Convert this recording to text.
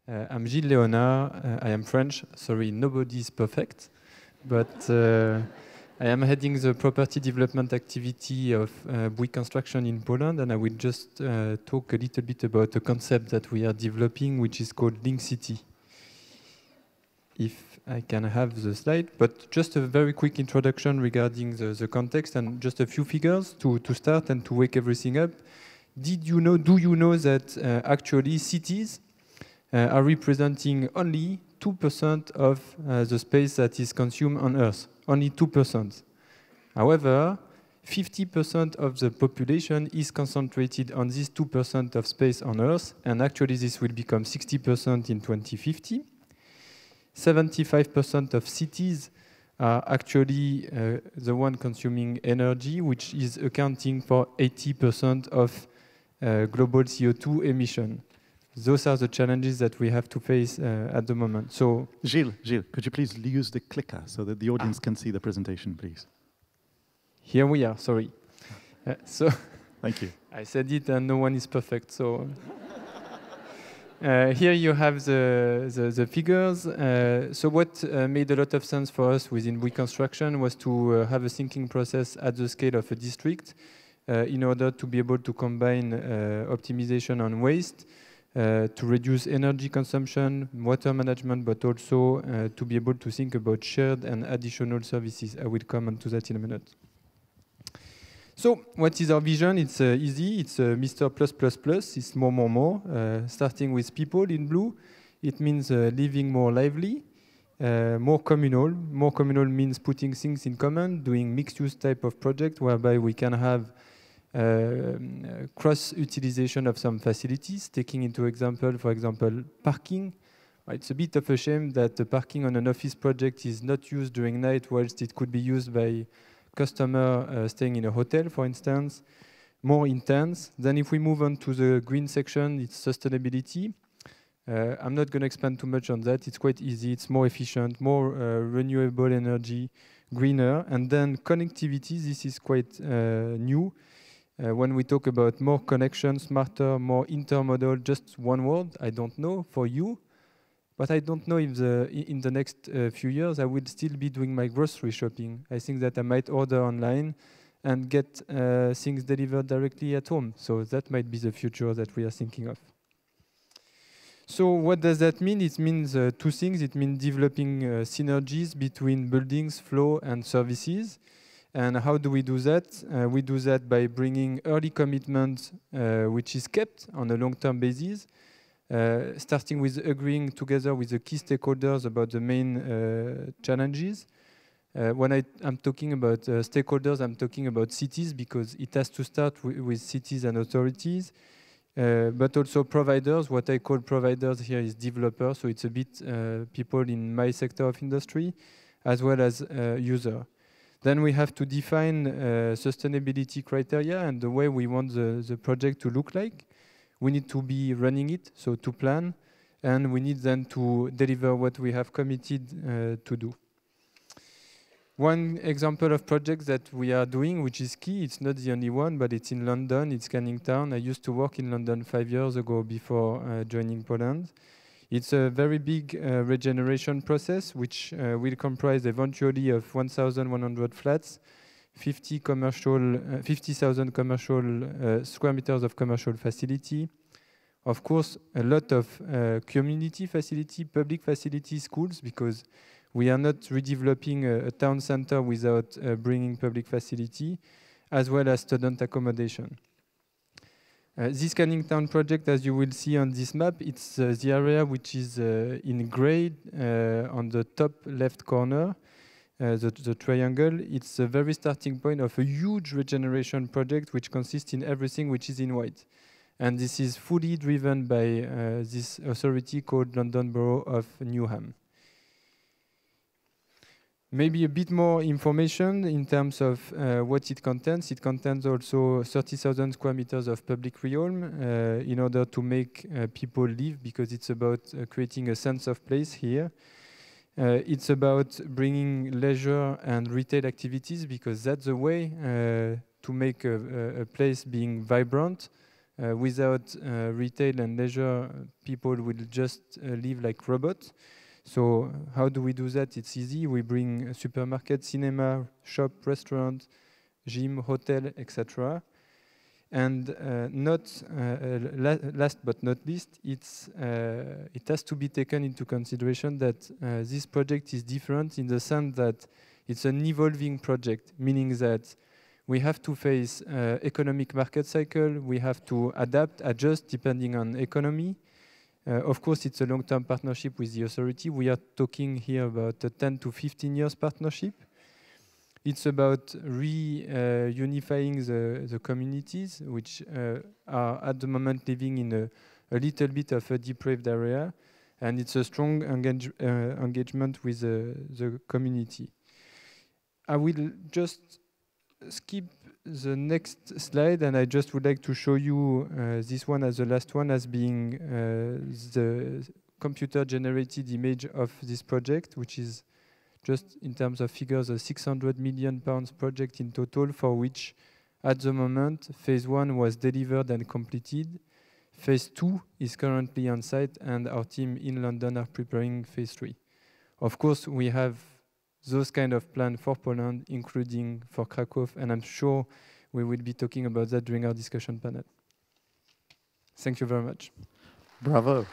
I'm Gilles Léonard. I am French. Sorry, nobody is perfect. But I am heading the property development activity of Bouygues Construction in Poland, and I will just talk a little bit about a concept that we are developing, which is called Link City. If I can have the slide, but just a very quick introduction regarding the context and just a few figures to start and to wake everything up. Do you know that actually cities are representing only 2% of the space that is consumed on Earth? Only 2%. However, 50% of the population is concentrated on this 2% of space on Earth, and actually this will become 60% in 2050. 75% of cities are actually the one consuming energy, which is accounting for 80% of global CO2 emission. Those are the challenges that we have to face at the moment. So, Gilles, could you please use the clicker so that the audience can see the presentation, please? Here we are, sorry. Thank you. I said it and no one is perfect, so... here you have the figures. So what made a lot of sense for us within Bouygues Construction was to have a thinking process at the scale of a district in order to be able to combine optimization on waste, to reduce energy consumption, water management, but also to be able to think about shared and additional services. I will come on to that in a minute. So, what is our vision? It's easy. It's Mr. +++. It's more. Starting with people in blue, it means living more lively, more communal. More communal means putting things in common, doing mixed-use type of project, whereby we can have cross-utilization of some facilities, taking into example, for example, parking. It's a bit of a shame that the parking on an office project is not used during night, whilst it could be used by customer staying in a hotel, for instance, more intense. Then if we move on to the green section, it's sustainability. I'm not going to expand too much on that. It's quite easy. It's more efficient, more renewable energy, greener. And then connectivity, this is quite new. When we talk about more connection, smarter, more intermodal, just one word, I don't know for you. But I don't know if in the next few years I will still be doing my grocery shopping. I think that I might order online and get things delivered directly at home. So that might be the future that we are thinking of. So what does that mean? It means two things. It means developing synergies between buildings, flow, and services. And how do we do that? We do that by bringing early commitment, which is kept on a long-term basis. Starting with agreeing together with the key stakeholders about the main challenges. When I'm talking about stakeholders, I'm talking about cities, because it has to start with cities and authorities, but also providers. What I call providers here is developers, so it's a bit people in my sector of industry, as well as user. Then we have to define sustainability criteria and the way we want the project to look like. We need to be running it, so to plan, and we need then to deliver what we have committed to do. One example of projects that we are doing, which is key, it's not the only one, but it's in London, it's Canning Town. I used to work in London 5 years ago before joining Poland. It's a very big regeneration process, which will comprise eventually of 1,100 flats, 50,000 commercial square meters of commercial facility. Of course, a lot of community facility, public facility, schools, because we are not redeveloping a town center without bringing public facility, as well as student accommodation. This Canning Town project, as you will see on this map, it's the area which is in gray on the top left corner. The triangle, it's a very starting point of a huge regeneration project which consists in everything which is in white. And this is fully driven by this authority called London Borough of Newham. Maybe a bit more information in terms of what it contains. It contains also 30,000 square meters of public realm in order to make people live, because it's about creating a sense of place here. It's about bringing leisure and retail activities, because that's the way to make a place being vibrant, Without retail and leisure, people will just live like robots. So how do we do that? It's easy. We bring a supermarket, cinema, shop, restaurant, gym, hotel, etc. And last but not least, it has to be taken into consideration that this project is different in the sense that it's an evolving project, meaning that we have to face economic market cycle, we have to adapt, adjust depending on economy. Of course, it's a long-term partnership with the authority. We are talking here about a 10 to 15 years partnership. It's about reunifying the communities, which are at the moment living in a little bit of a depraved area. And it's a strong engagement with the community. I will just skip the next slide, and I just would like to show you this one as the last one, as being the computer-generated image of this project, which is just in terms of figures, a £600 million project in total, for which at the moment phase 1 was delivered and completed. Phase 2 is currently on site, and our team in London are preparing phase 3. Of course, we have those kind of plans for Poland, including for Krakow, and I'm sure we will be talking about that during our discussion panel. Thank you very much. Bravo.